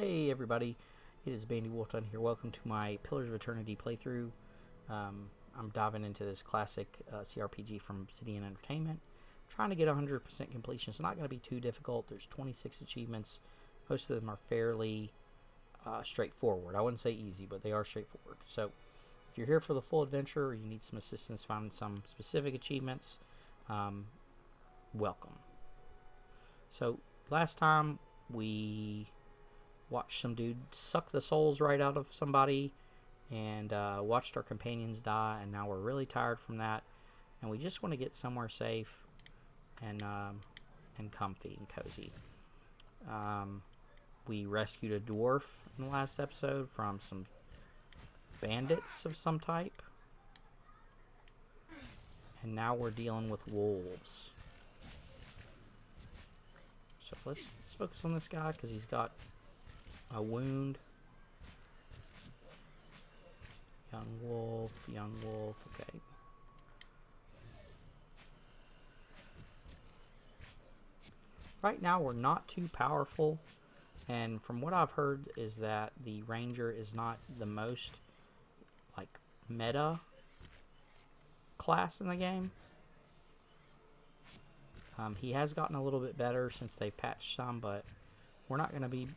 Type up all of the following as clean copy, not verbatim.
Hey everybody, it is Bandy Wolfdun here. Welcome to my Pillars of Eternity playthrough. I'm diving into this classic CRPG from Obsidian Entertainment. Trying to get 100% completion. It's not going to be too difficult. There's 26 achievements. Most of them are fairly straightforward. I wouldn't say easy, but they are straightforward. So if you're here for the full adventure or you need some assistance finding some specific achievements, welcome. So last time we watched some dude suck the souls right out of somebody and watched our companions die, and now we're really tired from that and we just want to get somewhere safe and comfy and cozy. We rescued a dwarf in the last episode from some bandits of some type, and now we're dealing with wolves. So let's focus on this guy because he's got a wound. Young wolf, okay. Right now we're not too powerful, and from what I've heard is that the ranger is not the most like meta class in the game. He has gotten a little bit better since they patched some, but we're not going to be,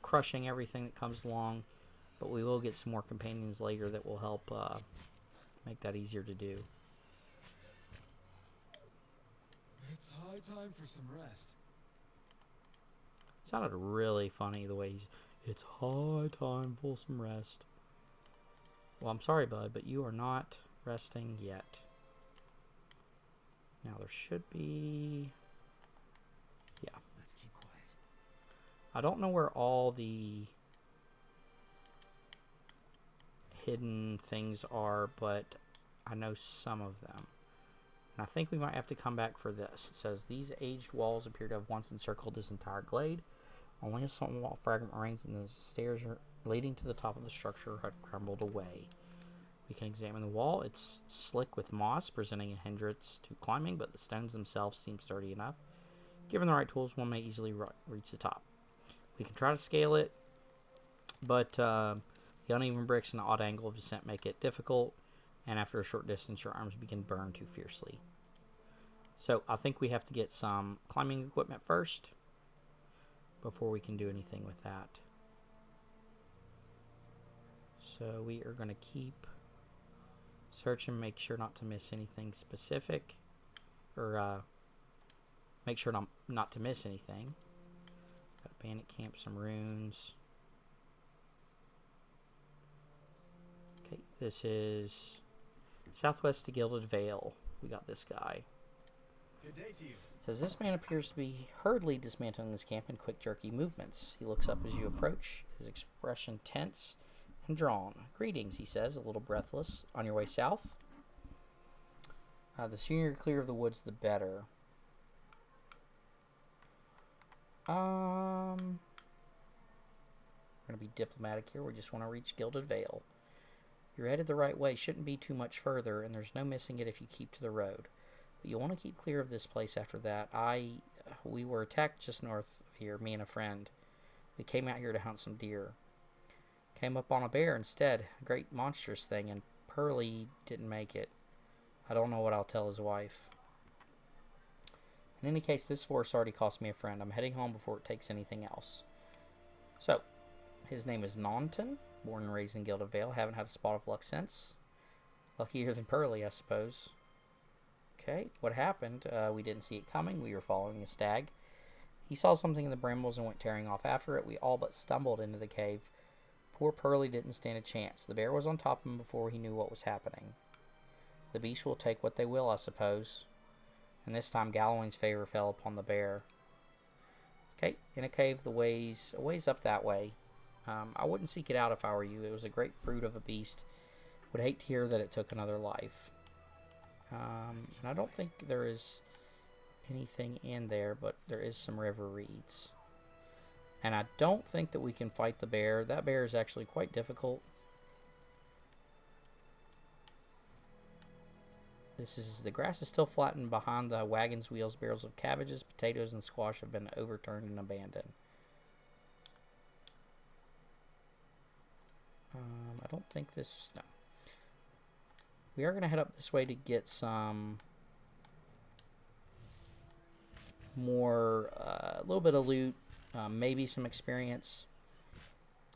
crushing everything that comes along, but we will get some more companions later that will help make that easier to do. It's high time for some rest. It sounded really funny the way it's high time for some rest. Well, I'm sorry, bud, but you are not resting yet. Now there should be... yeah. Let's keep quiet. I don't know where all the hidden things are, but I know some of them. And I think we might have to come back for this. It says, these aged walls appear to have once encircled this entire glade. Only a small fragment remains, and the stairs leading to the top of the structure have crumbled away. We can examine the wall. It's slick with moss, presenting a hindrance to climbing, but the stones themselves seem sturdy enough. Given the right tools, one may easily reach the top. We can try to scale it, but the uneven bricks and the odd angle of descent make it difficult, and after a short distance, your arms begin to burn too fiercely. So I think we have to get some climbing equipment first before we can do anything with that. So we are going to keep searching, make sure not to miss anything specific, or make sure not to miss anything. Got a bandit camp, some runes. Okay, this is southwest to Gilded Vale. We got this guy. Good day to you. Says this man appears to be hurriedly dismantling his camp in quick, jerky movements. He looks up as you approach, his expression tense and drawn. Greetings, he says, a little breathless. On your way south? The sooner you're clear of the woods, the better. We're going to be diplomatic here. We just want to reach Gilded Vale. You're headed the right way. Shouldn't be too much further, and there's no missing it if you keep to the road. But you'll want to keep clear of this place after that. We were attacked just north of here, me and a friend. We came out here to hunt some deer. Came up on a bear instead. A great monstrous thing, and Pearly didn't make it. I don't know what I'll tell his wife. In any case, this force already cost me a friend. I'm heading home before it takes anything else. So, his name is Naunton, born and raised in Gilded Vale. Haven't had a spot of luck since. Luckier than Pearly, I suppose. Okay, what happened? We didn't see it coming. We were following a stag. He saw something in the brambles and went tearing off after it. We all but stumbled into the cave. Poor Pearly didn't stand a chance. The bear was on top of him before he knew what was happening. The beasts will take what they will, I suppose. And this time Galloway's favor fell upon the bear. Okay, in a cave a ways up that way. I wouldn't seek it out if I were you. It was a great brute of a beast. Would hate to hear that it took another life. And I don't think there is anything in there, but there is some river reeds. And I don't think that we can fight the bear. That bear is actually quite difficult. The grass is still flattened behind the wagon's wheels. Barrels of cabbages, potatoes, and squash have been overturned and abandoned. I don't think this... No. We are going to head up this way to get some more... a little bit of loot. Maybe some experience.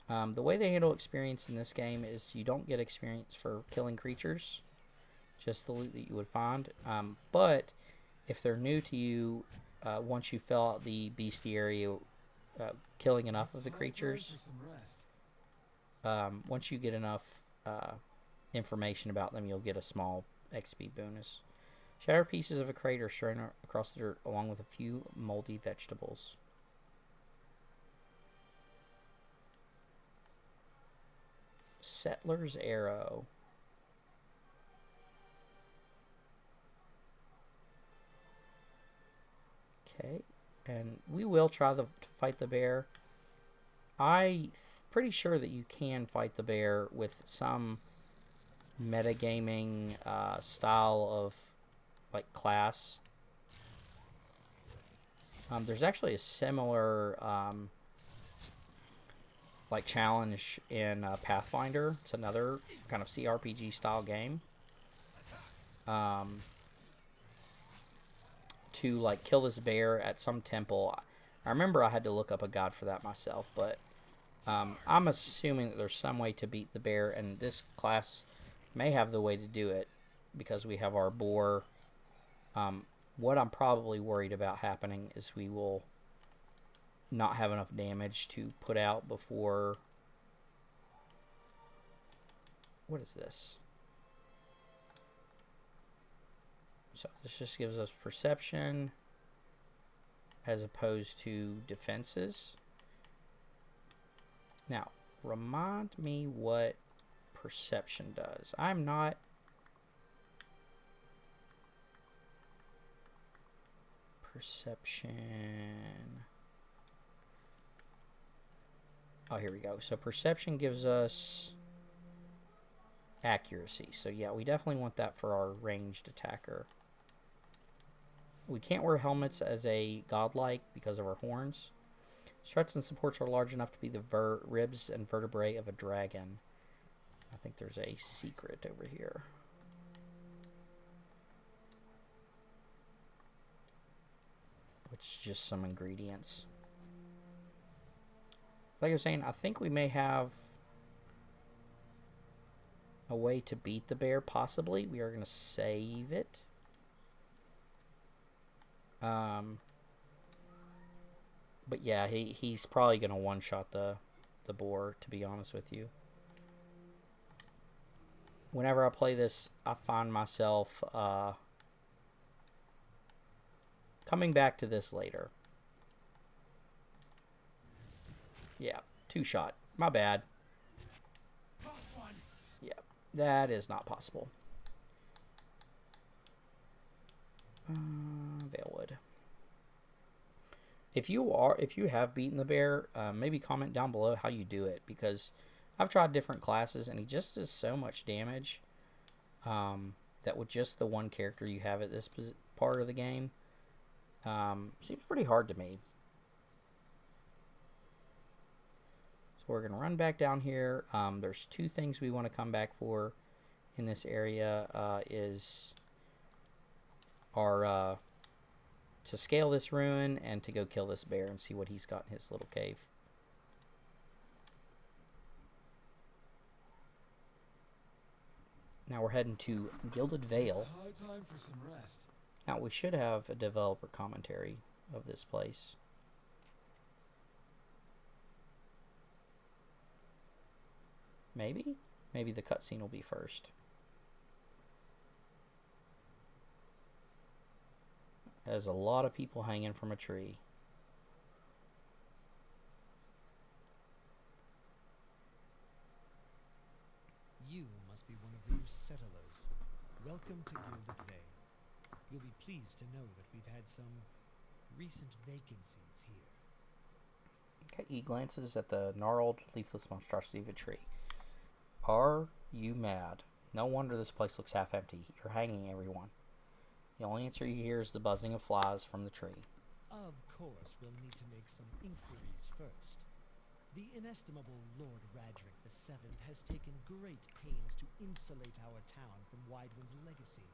The way they handle experience in this game is you don't get experience for killing creatures. Just the loot that you would find. But if they're new to you, once you fill out the bestiary, killing enough of the creatures, once you get enough information about them, you'll get a small XP bonus. Shattered pieces of a crate are strewn across the dirt along with a few moldy vegetables. Settler's Arrow. Okay, and we will try to fight the bear. Pretty sure that you can fight the bear with some metagaming style of like class. There's actually a similar like challenge in Pathfinder. It's another kind of CRPG style game. To like kill this bear at some temple. I remember I had to look up a guide for that myself, but I'm assuming that there's some way to beat the bear, and this class may have the way to do it because we have our boar. What I'm probably worried about happening is we will not have enough damage to put out before... What is this? So this just gives us perception as opposed to defenses. Now, remind me what perception does. I'm not... Perception... Oh, here we go. So perception gives us accuracy. So yeah, we definitely want that for our ranged attacker. We can't wear helmets as a godlike because of our horns. Struts and supports are large enough to be the ribs and vertebrae of a dragon. I think there's a secret over here. Which is just some ingredients. Like I was saying, I think we may have a way to beat the bear, possibly. We are going to save it. But yeah, he's probably going to one-shot the boar, to be honest with you. Whenever I play this, I find myself coming back to this later. Yeah, two-shot. My bad. Yeah, that is not possible. Valewood. If you have beaten the bear, maybe comment down below how you do it, because I've tried different classes and he just does so much damage that with just the one character you have at this part of the game, seems pretty hard to me. So we're going to run back down here. There's two things we want to come back for in this area. Is our to scale this ruin and to go kill this bear and see what he's got in his little cave. Now we're heading to Gilded Vale. It's high time for some rest. Now we should have a developer commentary of this place. Maybe? Maybe the cutscene will be first. There's a lot of people hanging from a tree. You must be one of those settlers. Welcome to Gilded Vale. You'll be pleased to know that we've had some recent vacancies here. Okay, he glances at the gnarled, leafless monstrosity of a tree. Are you mad? No wonder this place looks half empty. You're hanging everyone. The only answer you hear is the buzzing of flies from the tree. Of course, we'll need to make some inquiries first. The inestimable Lord Radric VII has taken great pains to insulate our town from Widewind's legacy.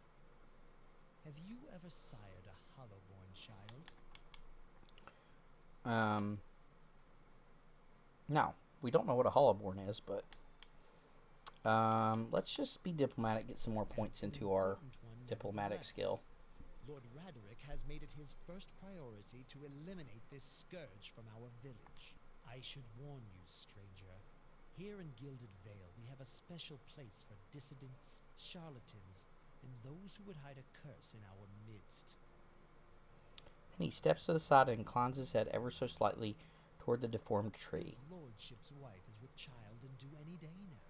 Have you ever sired a Hollowborn child? No, we don't know what a Hollowborn is, but let's just be diplomatic, get some more points into our diplomatic skill. Lord Radric has made it his first priority to eliminate this scourge from our village. I should warn you, stranger. Here in Gilded Vale, we have a special place for dissidents, charlatans, and those who would hide a curse in our midst. And he steps to the side and inclines his head ever so slightly toward the deformed tree. His lordship's wife is with child and due any day now.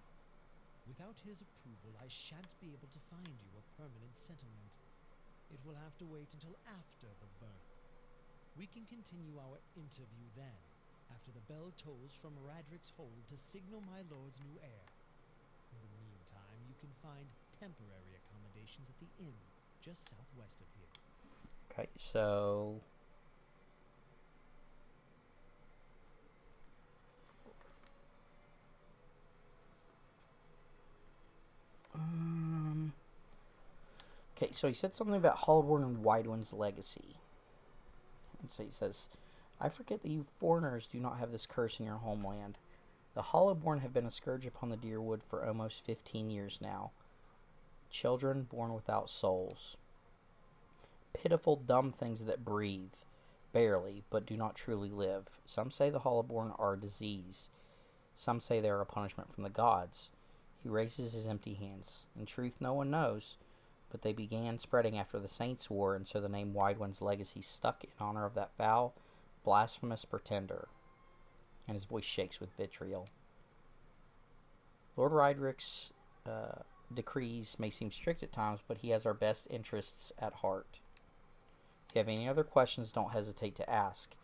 Without his approval, I shan't be able to find you a permanent settlement. It will have to wait until after the birth. We can continue our interview then, after the bell tolls from Radric's hold to signal my lord's new heir. In the meantime, you can find temporary accommodations at the inn, just southwest of here. Okay, so... Okay, so he said something about Hollowborn and Widewind's legacy. And so he says, I forget that you foreigners do not have this curse in your homeland. The Hollowborn have been a scourge upon the Deerwood for almost 15 years now. Children born without souls. Pitiful, dumb things that breathe, barely, but do not truly live. Some say the Hollowborn are a disease. Some say they are a punishment from the gods. He raises his empty hands. In truth, no one knows, but they began spreading after the Saints' War, and so the name Widewind's legacy stuck in honor of that foul, blasphemous pretender. And his voice shakes with vitriol. Lord Rydric's decrees may seem strict at times, but he has our best interests at heart. If you have any other questions, don't hesitate to ask.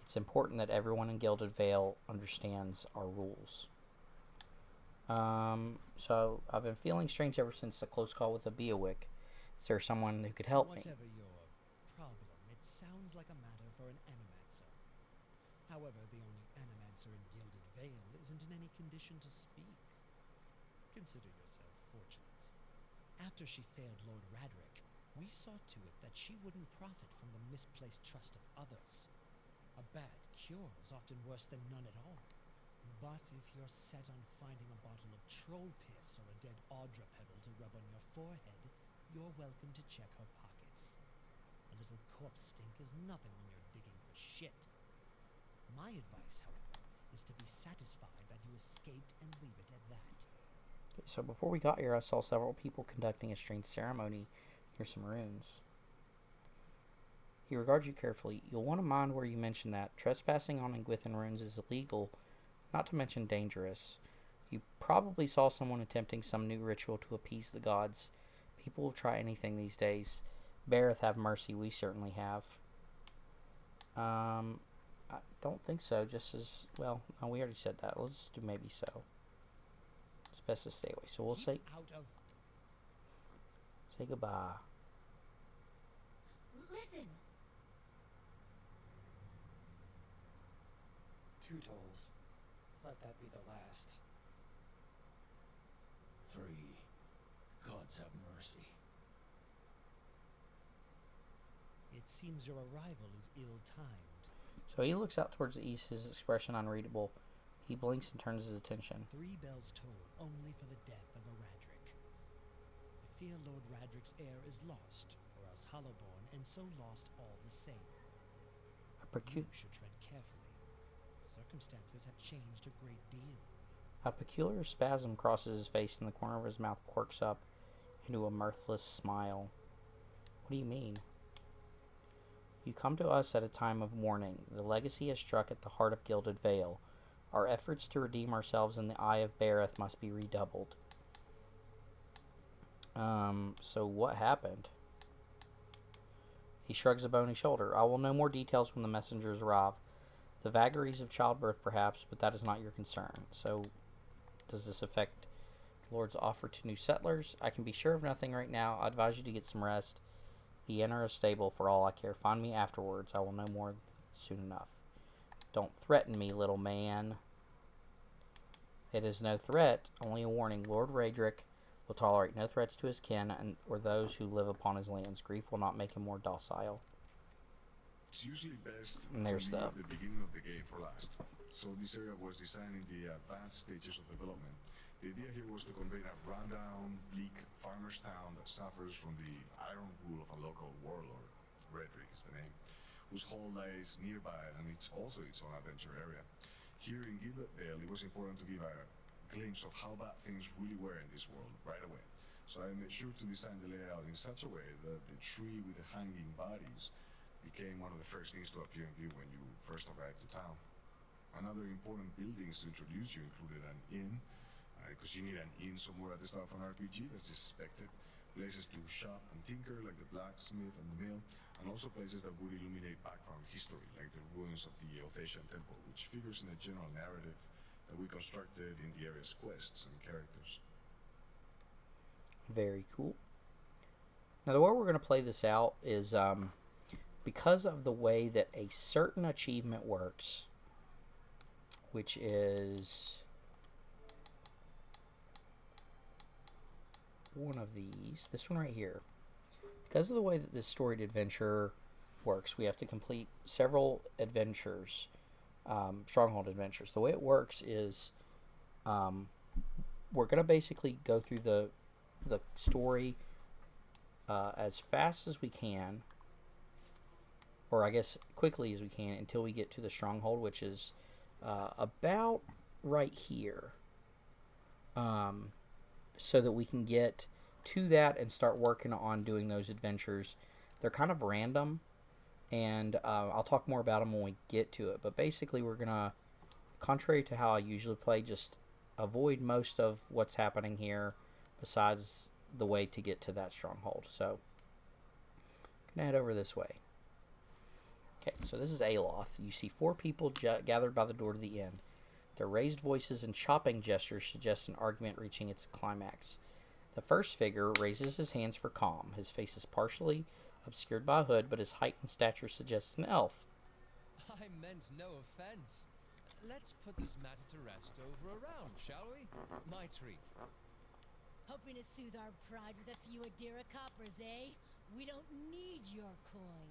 It's important that everyone in Gilded Vale understands our rules. So I've been feeling strange ever since the close call with the Beowick. Is there someone who could help me? Whatever your problem, it sounds like a matter for an animancer. However, the only animancer in Gilded Vale isn't in any condition to speak. Consider yourself fortunate. After she failed Lord Radric, we saw to it that she wouldn't profit from the misplaced trust of others. A bad cure is often worse than none at all. But if you're set on finding a bottle of troll piss or a dead Audra pebble to rub on your forehead, you're welcome to check her pockets. A little corpse stink is nothing when you're digging for shit. My advice, however, is to be satisfied that you escaped and leave it at that. So before we got here, I saw several people conducting a strange ceremony near some ruins. He regards you carefully. You'll want to mind where you mention that. Trespassing on Engwithan ruins is illegal, not to mention dangerous. You probably saw someone attempting some new ritual to appease the gods. People will try anything these days. Bareth, have mercy, we certainly have. I don't think so, just as... Well, no, we already said that. Let's do maybe so. It's best to stay away. So we'll say... Say goodbye. Listen! 2 tolls. Let that be the last. 3. Gods have mercy. It seems your arrival is ill-timed. So he looks out towards the east, his expression unreadable. He blinks and turns his attention. 3 bells toll only for the death of a Radric. I fear Lord Radric's heir is lost, or else Hollowborn, and so lost all the same. You should tread carefully. Circumstances have changed a great deal. A peculiar spasm crosses his face and the corner of his mouth quirks up into a mirthless smile. What do you mean? You come to us at a time of mourning. The legacy has struck at the heart of Gilded Vale. Our efforts to redeem ourselves in the eye of Bareth must be redoubled. So what happened? He shrugs a bony shoulder. I will know more details when the messengers arrive. The vagaries of childbirth, perhaps, but that is not your concern. So, does this affect the Lord's offer to new settlers? I can be sure of nothing right now. I advise you to get some rest. The inn is stable for all I care. Find me afterwards. I will know more soon enough. Don't threaten me, little man. It is no threat, only a warning. Lord Raedric will tolerate no threats to his kin or those who live upon his lands. Grief will not make him more docile. It's usually best And to there's leave stuff. the beginning of the game for last. So this area was designed in the advanced stages of development. The idea here was to convey a rundown, bleak farmer's town that suffers from the iron rule of a local warlord. Redrick is the name, whose hall lies nearby, and it's also its own adventure area. Here in Gilded Dale, it was important to give a glimpse of how bad things really were in this world right away. So I made sure to design the layout in such a way that the tree with the hanging bodies became one of the first things to appear in view when you first arrived to town. Another important buildings to introduce you included an inn, because you need an inn somewhere at the start of an RPG, that's just expected. Places to shop and tinker, like the blacksmith and the mill, and also places that would illuminate background history, like the ruins of the Othasian temple, which figures in the general narrative that we constructed in the area's quests and characters. Very cool. Now, the way we're going to play this out is because of the way that a certain achievement works, which is one of these, this one right here. Because of the way that this storied adventure works, we have to complete several adventures, stronghold adventures. The way it works is we're going to basically go through the story as fast as we can, or I guess quickly as we can, until we get to the stronghold, which is about right here, so that we can get to that and start working on doing those adventures. They're kind of random, and I'll talk more about them when we get to it, but basically we're gonna, contrary to how I usually play, just avoid most of what's happening here besides the way to get to that stronghold. So I'm gonna head over this way. Okay, so this is Aloth. You see 4 people gathered by the door to the inn. Their raised voices and chopping gestures suggest an argument reaching its climax. The first figure raises his hands for calm. His face is partially obscured by a hood, but his height and stature suggest an elf. I meant no offense. Let's put this matter to rest over a round, shall we? My treat. Hoping to soothe our pride with a few Adira coppers, eh? We don't need your coin.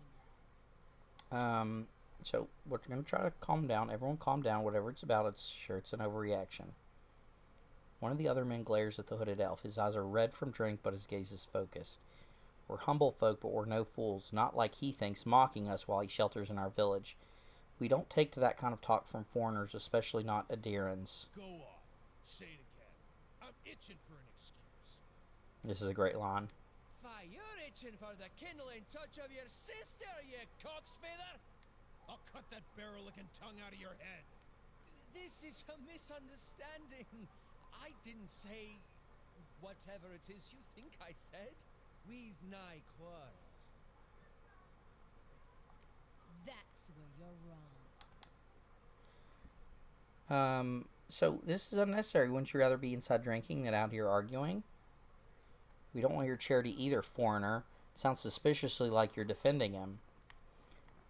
So we're going to try to calm down. Everyone calm down. Whatever it's about, it's an overreaction. One of the other men glares at the hooded elf. His eyes are red from drink, but his gaze is focused. We're humble folk, but we're no fools. Not like he thinks, mocking us while he shelters in our village. We don't take to that kind of talk from foreigners, especially not Adirans. Go on. Say it again. I'm itching for an excuse. This is a great line. Why, you're itching for the kindling touch of your sister, you cocksfeather! I'll cut that barrel-licking tongue out of your head. This is a misunderstanding. I didn't say whatever it is you think I said. We've nigh quarrel. That's where you're wrong. So this is unnecessary. Wouldn't you rather be inside drinking than out here arguing? We don't want your charity either, foreigner. It sounds suspiciously like you're defending him.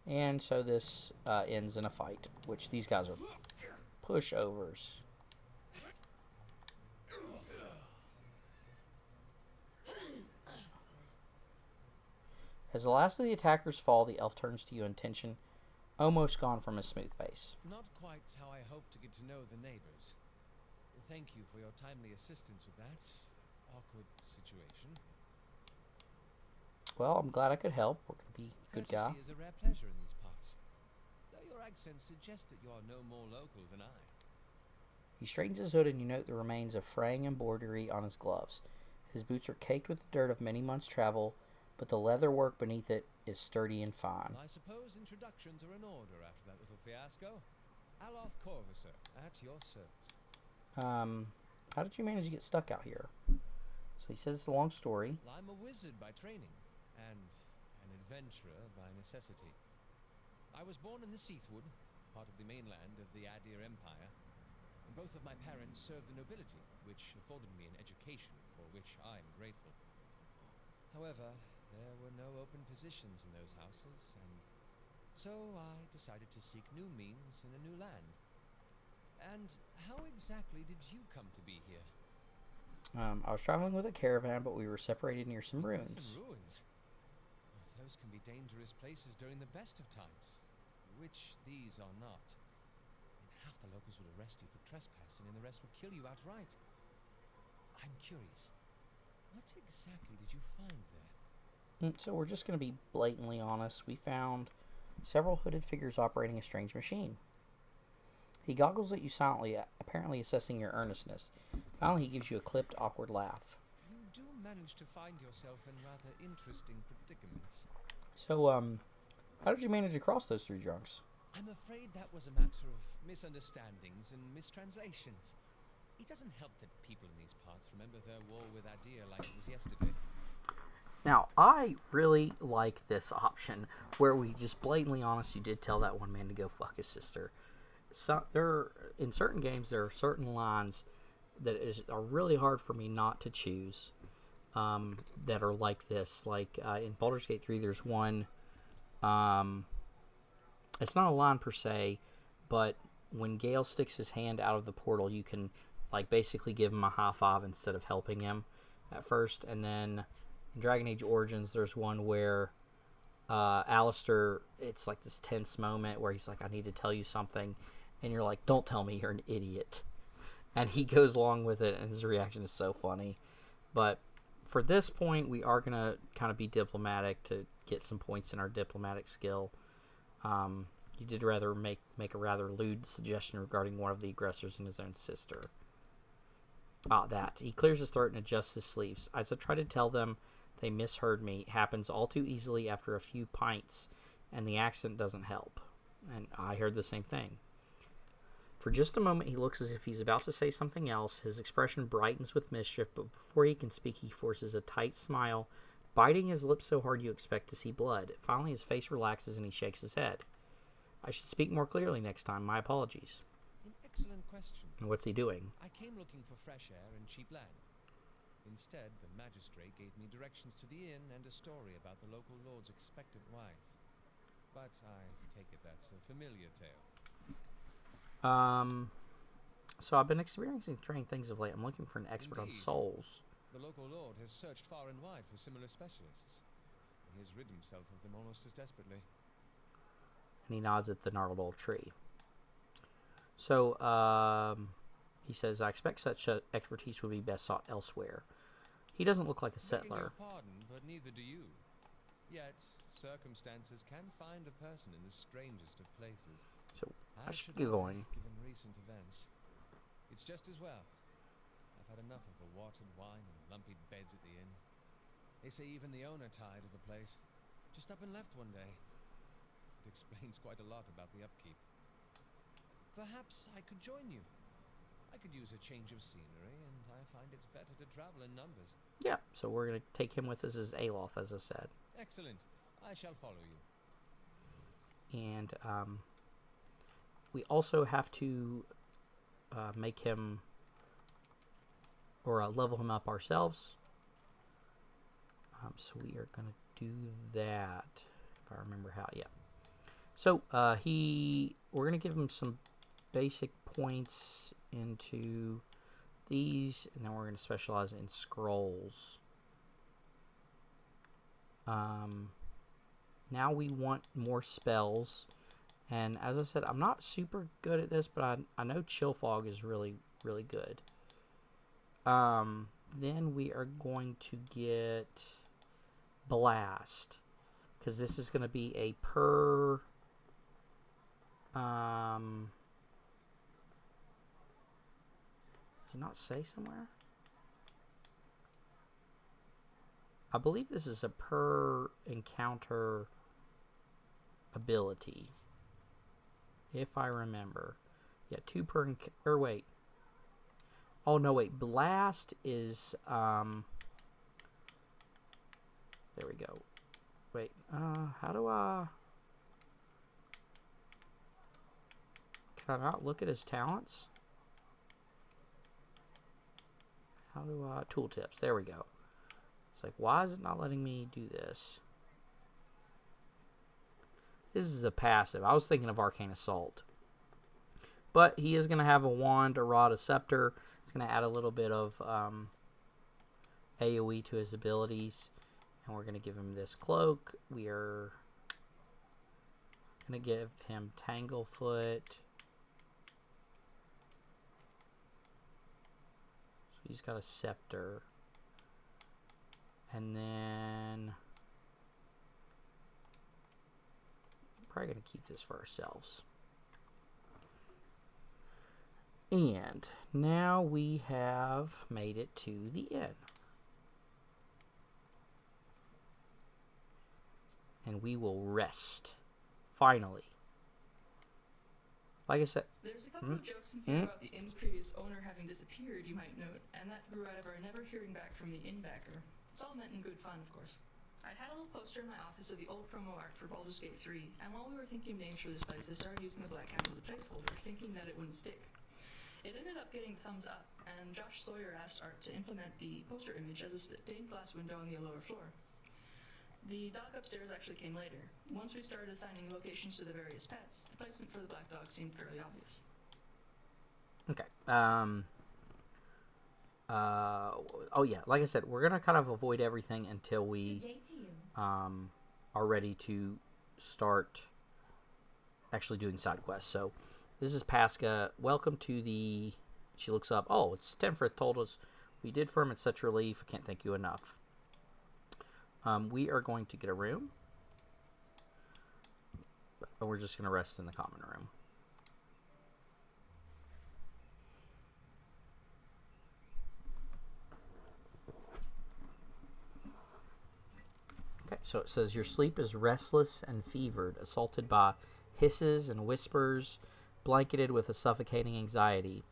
And so this ends in a fight, which these guys are pushovers. As the last of the attackers fall, the elf turns to you in tension, almost gone from his smooth face. Not quite how I hoped to get to know the neighbors. Thank you for your timely assistance with that awkward situation. Well, I'm glad I could help. We're going to be a good guy. Courtesy is a rare pleasure in these parts, though your accent suggests that you are no more local than I. He straightens his hood and you note the remains of fraying embroidery on his gloves. His boots are caked with the dirt of many months' travel, but the leather work beneath it is sturdy and fine. I suppose introductions are in order after that little fiasco. Aloth Corvusser, at your service. How did you manage to get stuck out here? So he says it's a long story. Well, I'm a wizard by training, and an adventurer by necessity. I was born in the Seathwood, part of the mainland of the Adir Empire, and both of my parents served the nobility, which afforded me an education for which I am grateful. However, there were no open positions in those houses, and so I decided to seek new means in a new land. And how exactly did you come to be here? I was traveling with a caravan, but we were separated near some ruins. Ruins? Oh, those can be dangerous places during the best of times, which these are not. And half the locals will arrest you for trespassing, and the rest will kill you outright. I'm curious. What exactly did you find there? So we're just going to be blatantly honest. We found several hooded figures operating a strange machine. He goggles at you silently, apparently assessing your earnestness. Finally, he gives you a clipped, awkward laugh. You do manage to find yourself in rather interesting predicaments. So, how did you manage to cross those three drunks? I'm afraid that was a matter of misunderstandings and mistranslations. It doesn't help that people in these parts remember their war with Adir like it was yesterday. Now, I really like this option, where we just blatantly honest, you did tell that one man to go fuck his sister. So, in certain games, there are certain lines that are really hard for me not to choose, that are like this. Like, in Baldur's Gate 3, there's one, it's not a line per se, but when Gale sticks his hand out of the portal, you can, like, basically give him a high five instead of helping him at first. And then in Dragon Age Origins, there's one where Alistair, it's like this tense moment where he's like, I need to tell you something. And you're like, don't tell me, you're an idiot. And he goes along with it, and his reaction is so funny. But for this point, we are going to kind of be diplomatic to get some points in our diplomatic skill. You did rather make a rather lewd suggestion regarding one of the aggressors and his own sister. That. He clears his throat and adjusts his sleeves. As I try to tell them they misheard me, it happens all too easily after a few pints, and the accent doesn't help. And I heard the same thing. For just a moment, he looks as if he's about to say something else. His expression brightens with mischief, but before he can speak, he forces a tight smile, biting his lips so hard you expect to see blood. Finally, his face relaxes and he shakes his head. I should speak more clearly next time. My apologies. An excellent question. And what's he doing? I came looking for fresh air and cheap land. Instead, the magistrate gave me directions to the inn and a story about the local lord's expectant wife. But I take it that's a familiar tale. So I've been experiencing strange things of late. I'm looking for an expert on Indeed. souls. The local lord has searched far and wide for similar specialists. He has rid himself of them almost as desperately. And he nods at the gnarled old tree. So, he says, I expect such expertise would be best sought elsewhere. He doesn't look like a settler. Begging your pardon, but neither do you. Yet, circumstances can find a person in the strangest of places. So, I As should should get going. Given recent events. It's just as well. I've had enough of the watered wine and lumpy beds at the inn. They say even the owner tired of the place. Just up and left one day. It explains quite a lot about the upkeep. Perhaps I could join you. I could use a change of scenery, and I find it's better to travel in numbers. Yeah, so we're going to take him with us as Aloth, as I said. Excellent. I shall follow you. And, we also have to make him, or level him up ourselves. So we are going to do that, if I remember how, yeah. So, we're going to give him some basic points into these, and then we're going to specialize in scrolls. Now we want more spells. And as I said, I'm not super good at this, but I know Chill Fog is really, really good. Then we are going to get Blast, because this is going to be a per... does it not say somewhere? I believe this is a per encounter ability. If I remember. Yeah, 2 per... Or wait. Oh, no, wait. Blast is... There we go. Wait. How do I... Can I not look at his talents? How do I... Tooltips. There we go. It's like, why is it not letting me do this? This is a passive. I was thinking of Arcane Assault. But he is going to have a wand, a rod, a scepter. It's going to add a little bit of AoE to his abilities. And we're going to give him this cloak. We are going to give him Tanglefoot. So he's got a scepter. And then probably going to keep this for ourselves. And now we have made it to the inn. And we will rest. Finally. Like I said... There's a couple of jokes in here about the inn's previous owner having disappeared, you might note, and that grew out of our never hearing back from the innbacker. It's all meant in good fun, of course. I had a little poster in my office of the old promo art for Baldur's Gate 3, and while we were thinking names for this place, I started using the Black Cat as a placeholder, thinking that it wouldn't stick. It ended up getting thumbs up, and Josh Sawyer asked Art to implement the poster image as a stained glass window on the lower floor. The dog upstairs actually came later. Once we started assigning locations to the various pets, the placement for the black dog seemed fairly obvious. Okay. Oh yeah, like I said, we're gonna kind of avoid everything until we are ready to start actually doing side quests. So this is Pasca. Welcome to the... She looks up. Oh, it's Tenfrith told us we did for him. It's such a relief. I can't thank you enough. We are going to get a room. And we're just going to rest in the common room. Okay, so it says your sleep is restless and fevered, assaulted by hisses and whispers, blanketed with a suffocating anxiety.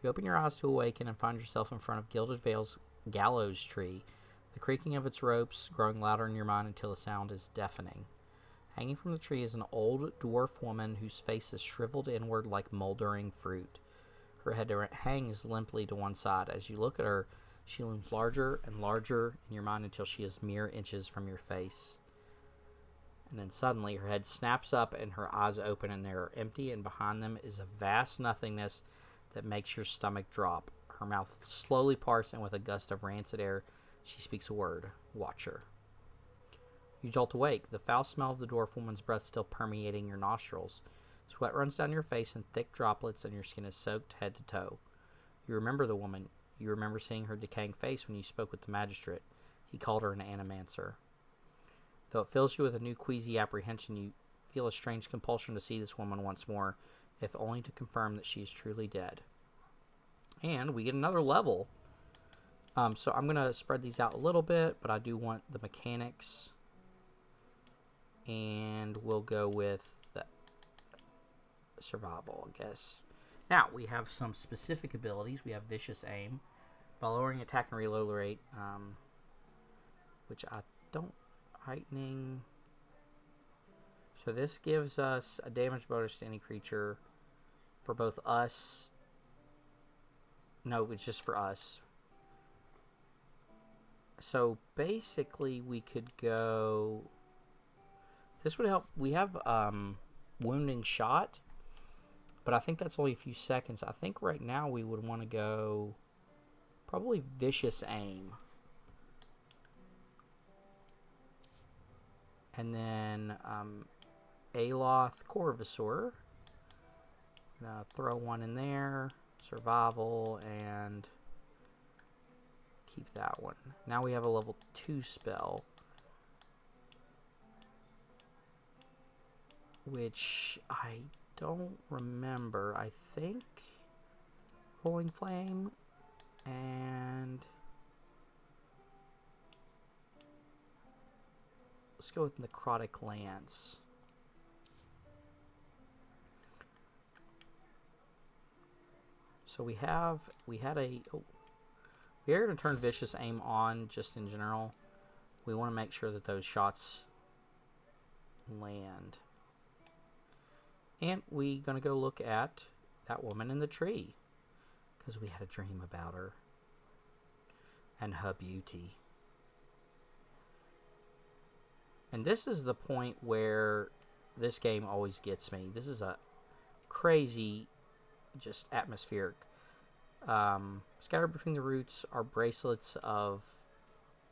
You open your eyes to awaken and find yourself in front of Gilded Vale's gallows tree, the creaking of its ropes growing louder in your mind until the sound is deafening. Hanging from the tree is an old dwarf woman whose face is shriveled inward like moldering fruit. Her head hangs limply to one side. As you look at her, she looms larger and larger in your mind until she is mere inches from your face. And then suddenly her head snaps up and her eyes open, and they are empty, and behind them is a vast nothingness that makes your stomach drop. Her mouth slowly parts, and with a gust of rancid air, she speaks a word. Watcher. You jolt awake, the foul smell of the dwarf woman's breath still permeating your nostrils. Sweat runs down your face in thick droplets, and your skin is soaked head to toe. You remember the woman. You remember seeing her decaying face when you spoke with the magistrate. He called her an animancer. Though it fills you with a new queasy apprehension, you feel a strange compulsion to see this woman once more, if only to confirm that she is truly dead. And we get another level. So I'm going to spread these out a little bit, but I do want the mechanics. And we'll go with the survival, I guess. Now, we have some specific abilities. We have Vicious Aim. By lowering attack and reload rate, which I don't... Heightening. So this gives us a damage bonus to any creature for both us. No, it's just for us. So basically we could go... This would help. We have Wounding Shot, but I think that's only a few seconds. I think right now we would want to go probably Vicious Aim. And then Aloth Corvusor. Gonna throw one in there. Survival and keep that one. Now we have a level 2 spell, which I don't remember. I think Rolling Flame and let's go with Necrotic Lance. So we are going to turn Vicious Aim on just in general. We want to make sure that those shots land. And we're going to go look at that woman in the tree, because we had a dream about her and her beauty. And this is the point where this game always gets me. This is a crazy just atmospheric. Scattered between the roots are bracelets of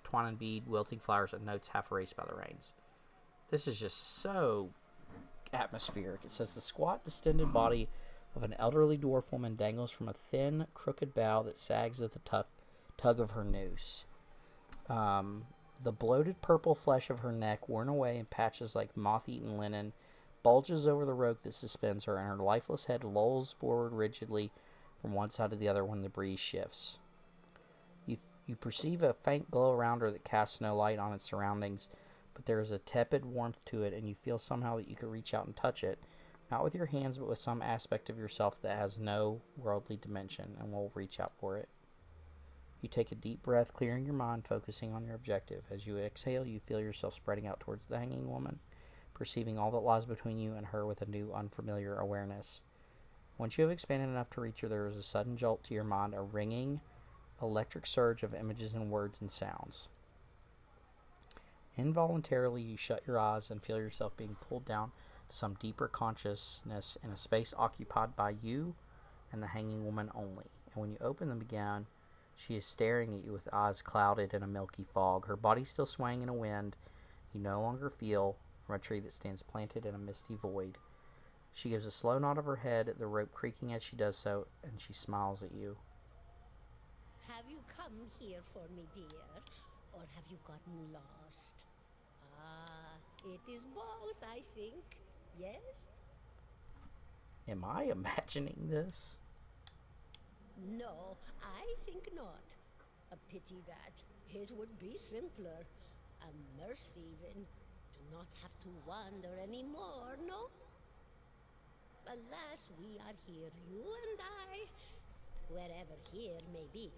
twine and bead, wilting flowers, and notes half erased by the rains. This is just so atmospheric. It says the squat, distended body of an elderly dwarf woman dangles from a thin, crooked bough that sags at the tug of her noose. The bloated purple flesh of her neck, worn away in patches like moth-eaten linen, bulges over the rope that suspends her, and her lifeless head lolls forward rigidly from one side to the other when the breeze shifts. You perceive a faint glow around her that casts no light on its surroundings, but there is a tepid warmth to it, and you feel somehow that you could reach out and touch it, not with your hands, but with some aspect of yourself that has no worldly dimension, and will reach out for it. You take a deep breath, clearing your mind, focusing on your objective. As you exhale, you feel yourself spreading out towards the hanging woman, perceiving all that lies between you and her with a new, unfamiliar awareness. Once you have expanded enough to reach her, there is a sudden jolt to your mind, a ringing, electric surge of images and words and sounds. Involuntarily, you shut your eyes and feel yourself being pulled down to some deeper consciousness in a space occupied by you and the hanging woman only. And when you open them again, she is staring at you with eyes clouded in a milky fog, her body still swaying in a wind you no longer feel from a tree that stands planted in a misty void. She gives a slow nod of her head, the rope creaking as she does so, and she smiles at you. Have you come here for me, dear? Or have you gotten lost? It is both, I think. Yes? Am I imagining this? No, I think not. A pity that. It would be simpler. A mercy, even. To not have to wander anymore, no? Alas, we are here, you and I, wherever here may be.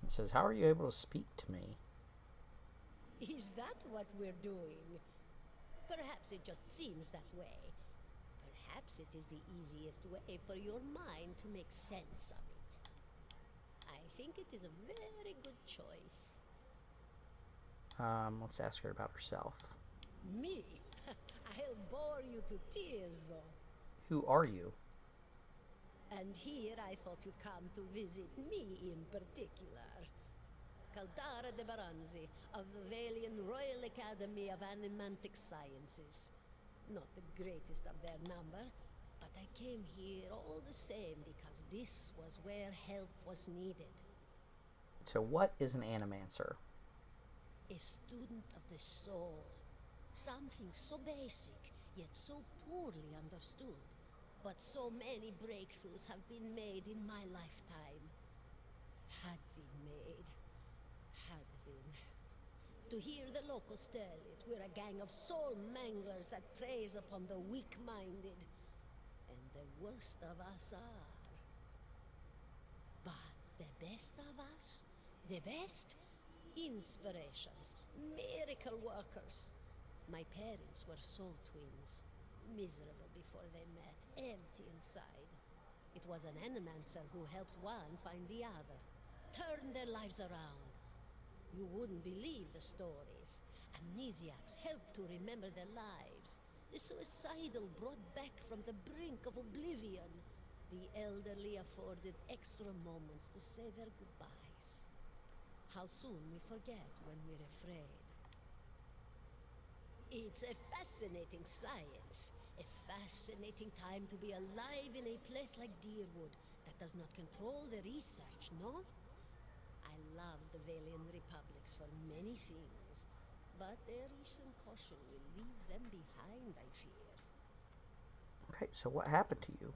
It says, how are you able to speak to me? Is that what we're doing? Perhaps it just seems that way. Perhaps it is the easiest way for your mind to make sense of it. I think it is a very good choice. Let's ask her about herself. Me? I'll bore you to tears, though. Who are you? And here I thought you'd come to visit me in particular. Caldara de Baranzi, of the Valian Royal Academy of Animantic Sciences. Not the greatest of their number, but I came here all the same because this was where help was needed. So what is an animancer? A student of the soul. Something so basic, yet so poorly understood. But so many breakthroughs have been made in my lifetime. Had been made. Had been. To hear the locals tell it, we're a gang of soul manglers that preys upon the weak-minded. And the worst of us are. But the best of us? The best? Inspirations. Miracle workers. My parents were soul twins. Miserable before they met, empty inside. It was an animancer who helped one find the other, turned their lives around. You wouldn't believe the stories. Amnesiacs helped to remember their lives. The suicidal brought back from the brink of oblivion. The elderly afforded extra moments to say their goodbyes. How soon we forget when we're afraid. It's a fascinating science. A fascinating time to be alive in a place like Deerwood that does not control the research, no? I love the Valian Republics for many things, but their recent caution will leave them behind, I fear. Okay, so what happened to you?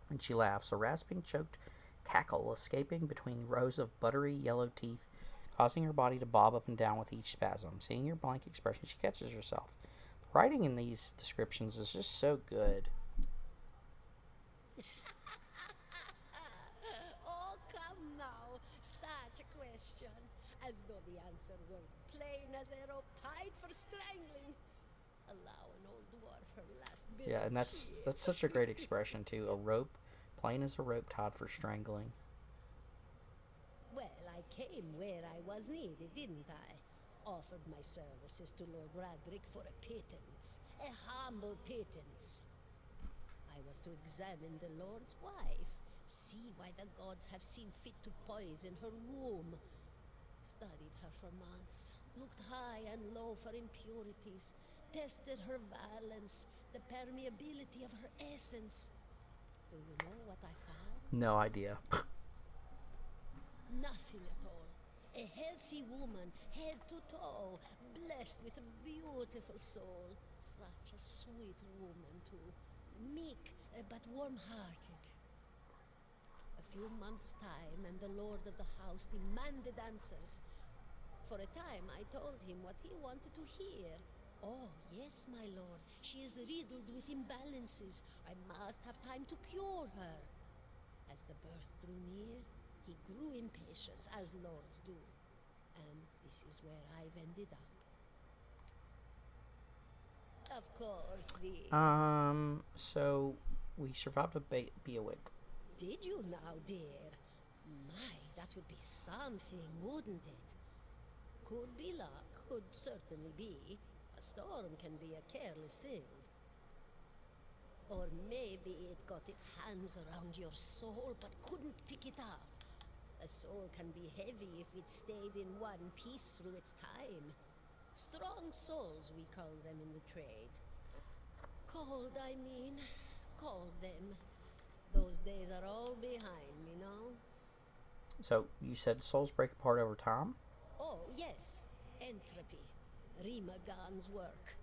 And she laughs, a rasping, choked cackle escaping between rows of buttery yellow teeth, causing her body to bob up and down with each spasm. Seeing your blank expression, she catches herself. The writing in these descriptions is just so good. Oh, come now. Such a question. As though the answer were plain as a rope tied for strangling. Allow an old dwarf her last bit Yeah, of and that's cheer. such a great expression too. A rope, plain as a rope tied for strangling. Well, I came where I was needed, didn't I? Offered my services to Lord Radric for a pittance. A humble pittance. I was to examine the Lord's wife, see why the gods have seen fit to poison her womb. Studied her for months, looked high and low for impurities, tested her valence, the permeability of her essence. Do you know what I found? No idea. Nothing at all. A healthy woman, head to toe, blessed with a beautiful soul. Such a sweet woman, too. Meek, but warm-hearted. A few months' time, and the lord of the house demanded answers. For a time, I told him what he wanted to hear. Oh, yes, my lord. She is riddled with imbalances. I must have time to cure her. As the birth drew near, he grew impatient, as lords do. And this is where I've ended up. Of course, So we survived a Beowig. Did you now, dear? My, that would be something, wouldn't it? Could be luck, could certainly be. A storm can be a careless thing. Or maybe it got its hands around your soul but couldn't pick it up. A soul can be heavy if it stayed in one piece through its time. Strong souls, we call them in the trade. Cold, I mean. Called them. Those days are all behind me, no? So you said souls break apart over time? Oh, yes. Entropy. Rimagan's work.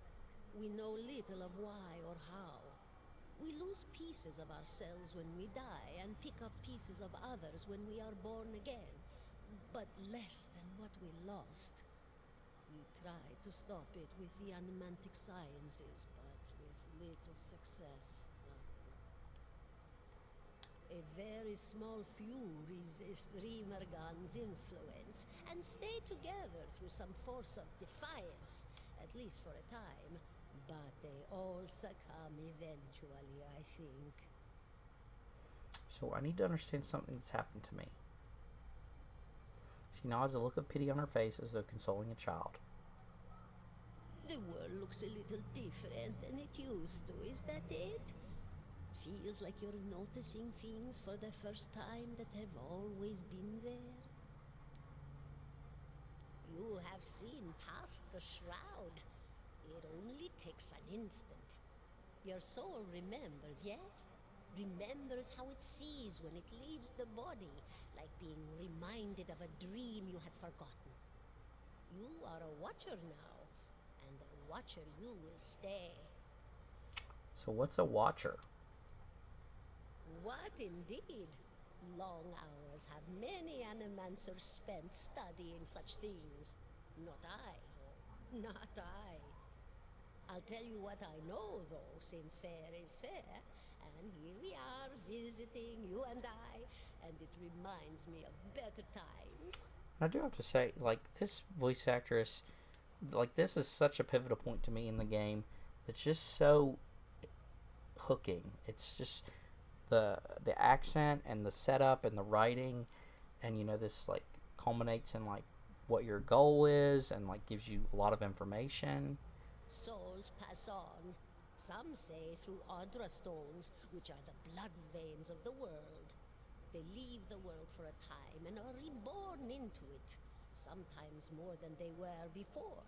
We know little of why or how. We lose pieces of ourselves when we die and pick up pieces of others when we are born again, but less than what we lost. We tried to stop it with the animantic sciences, but with little success. A very small few resist Rimergan's influence and stay together through some force of defiance, at least for a time. But they all succumb eventually, I think. So I need to understand something that's happened to me. She nods, a look of pity on her face as though consoling a child. The world looks a little different than it used to, is that it? Feels like you're noticing things for the first time that have always been there. You have seen past the shroud. It only takes an instant. Your soul remembers, yes? Remembers how it sees when it leaves the body, like being reminded of a dream you had forgotten. You are a watcher now, and a watcher you will stay. So what's a watcher? What indeed? Long hours have many animancers spent studying such things. Not I. Not I. I'll tell you what I know, though, since fair is fair. And here we are, visiting, you and I, and it reminds me of better times. I do have to say, like, this voice actress, like, this is such a pivotal point to me in the game. It's just so hooking. It's just the accent and the setup and the writing, and, you know, this, like, culminates in, like, what your goal is and, like, gives you a lot of information. Souls pass on. Some say through Audra stones, which are the blood veins of the world. They leave the world for a time and are reborn into it, sometimes more than they were before,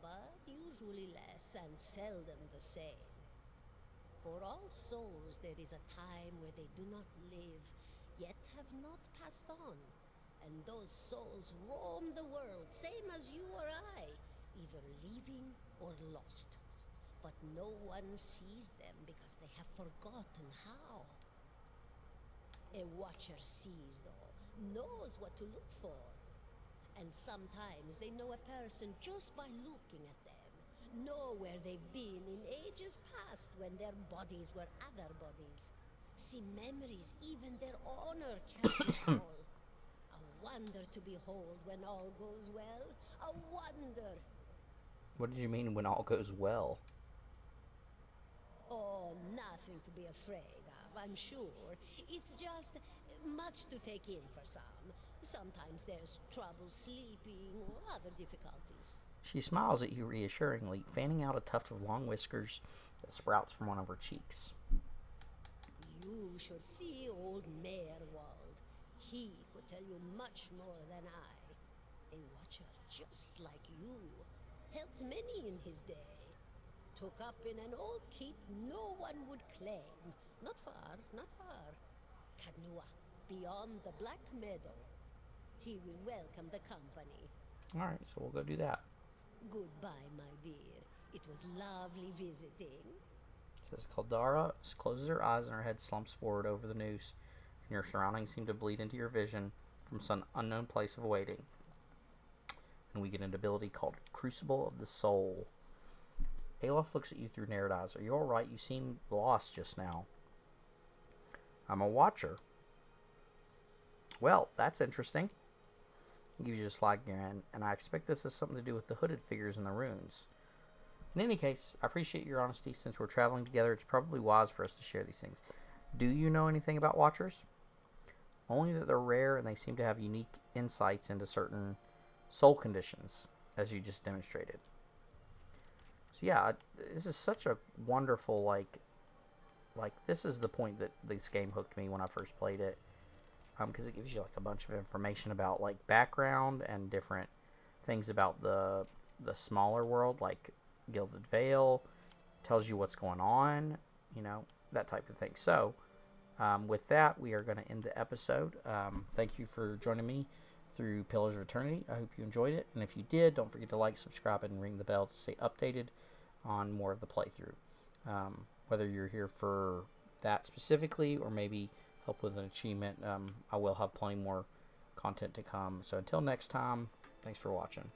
but usually less and seldom the same. For all souls there is a time where they do not live, yet have not passed on, and those souls roam the world, same as you or I, either leaving or lost. But no one sees them because they have forgotten how. A watcher sees, though, knows what to look for. And sometimes they know a person just by looking at them, know where they've been in ages past when their bodies were other bodies. See memories even their honor can't recall. A wonder to behold when all goes well. A wonder. What did you mean when all goes well? Oh, nothing to be afraid of, I'm sure. It's just much to take in for some. Sometimes there's trouble sleeping or other difficulties. She smiles at you reassuringly, fanning out a tuft of long whiskers that sprouts from one of her cheeks. You should see old Mayorwald. He could tell you much more than I. A watcher just like you. Helped many in his day. Took up in an old keep no one would claim. Not far, not far. Kadnua, beyond the Black Meadow. He will welcome the company. Alright, so we'll go do that. Goodbye, my dear. It was lovely visiting. Says Caldara closes her eyes and her head slumps forward over the noose, and your surroundings seem to bleed into your vision from some unknown place of waiting. And we get an ability called Crucible of the Soul. Alof looks at you through narrowed eyes. Are you alright? You seem lost just now. I'm a watcher. Well, that's interesting. You just like your end, and I expect this has something to do with the hooded figures and the runes. In any case, I appreciate your honesty. Since we're traveling together, it's probably wise for us to share these things. Do you know anything about watchers? Only that they're rare and they seem to have unique insights into certain soul conditions, as you just demonstrated. So yeah, this is such a wonderful, like this is the point that this game hooked me when I first played it. Because it gives you like a bunch of information about like background and different things about the smaller world, like Gilded Vale, tells you what's going on, you know, that type of thing. So with that, we are going to end the episode. Thank you for joining me through Pillars of Eternity. I hope you enjoyed it, and if you did, don't forget to like, subscribe, and ring the bell to stay updated on more of the playthrough. Whether you're here for that specifically or maybe help with an achievement, I will have plenty more content to come. So until next time, thanks for watching.